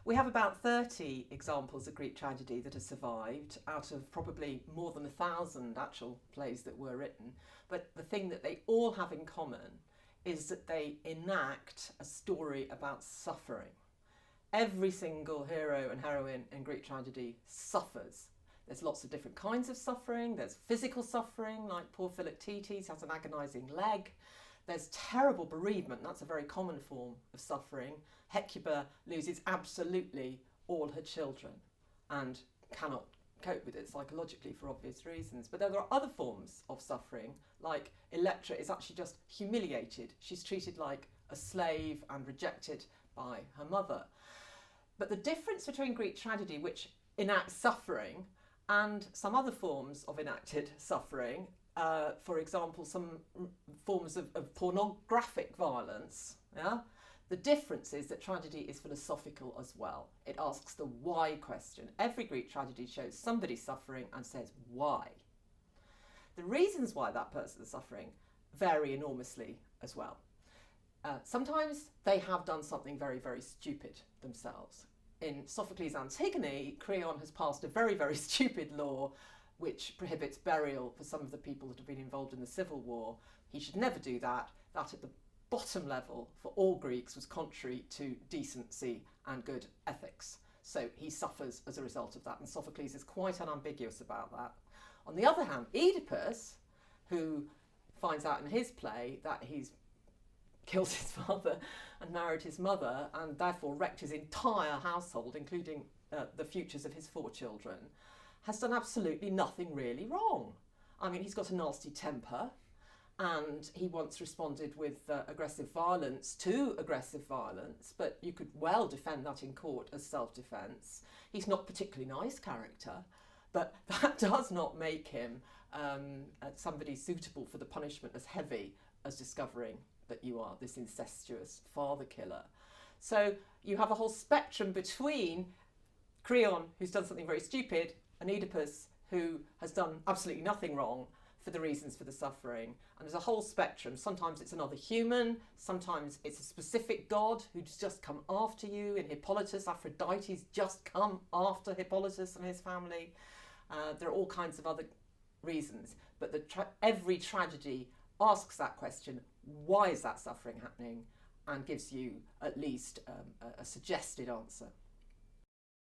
We have about 30 examples of Greek tragedy that have survived out of probably more than 1,000 actual plays that were written. But the thing that they all have in common is that they enact a story about suffering. Every single hero and heroine in Greek tragedy suffers. There's lots of different kinds of suffering. There's physical suffering, like poor Philoctetes has an agonising leg. There's terrible bereavement, that's a very common form of suffering. Hecuba loses absolutely all her children and cannot cope with it psychologically for obvious reasons. But there are other forms of suffering, like Electra is actually just humiliated. She's treated like a slave and rejected by her mother. But the difference between Greek tragedy, which enacts suffering, and some other forms of enacted suffering, for example, some forms of pornographic violence, yeah? The difference is that tragedy is philosophical as well. It asks the why question. Every Greek tragedy shows somebody suffering and says why. The reasons why that person is suffering vary enormously as well. Sometimes they have done something very, very stupid themselves. In Sophocles' Antigone, Creon has passed a very, very stupid law which prohibits burial for some of the people that have been involved in the civil war. He should never do that. That at the bottom level for all Greeks was contrary to decency and good ethics. So he suffers as a result of that, and Sophocles is quite unambiguous about that. On the other hand, Oedipus, who finds out in his play that he's killed his father and married his mother and therefore wrecked his entire household, including the futures of his 4 children, has done absolutely nothing really wrong. I mean, he's got a nasty temper and he once responded with aggressive violence to aggressive violence, but you could well defend that in court as self-defence. He's not a particularly nice character, but that does not make him somebody suitable for the punishment as heavy as discovering that you are this incestuous father killer. So you have a whole spectrum between Creon, who's done something very stupid, and Oedipus, who has done absolutely nothing wrong for the reasons for the suffering. And there's a whole spectrum. Sometimes it's another human, sometimes it's a specific god who's just come after you. In Hippolytus, Aphrodite's just come after Hippolytus and his family. There are all kinds of other reasons, but every tragedy asks that question, why is that suffering happening, and gives you at least a suggested answer.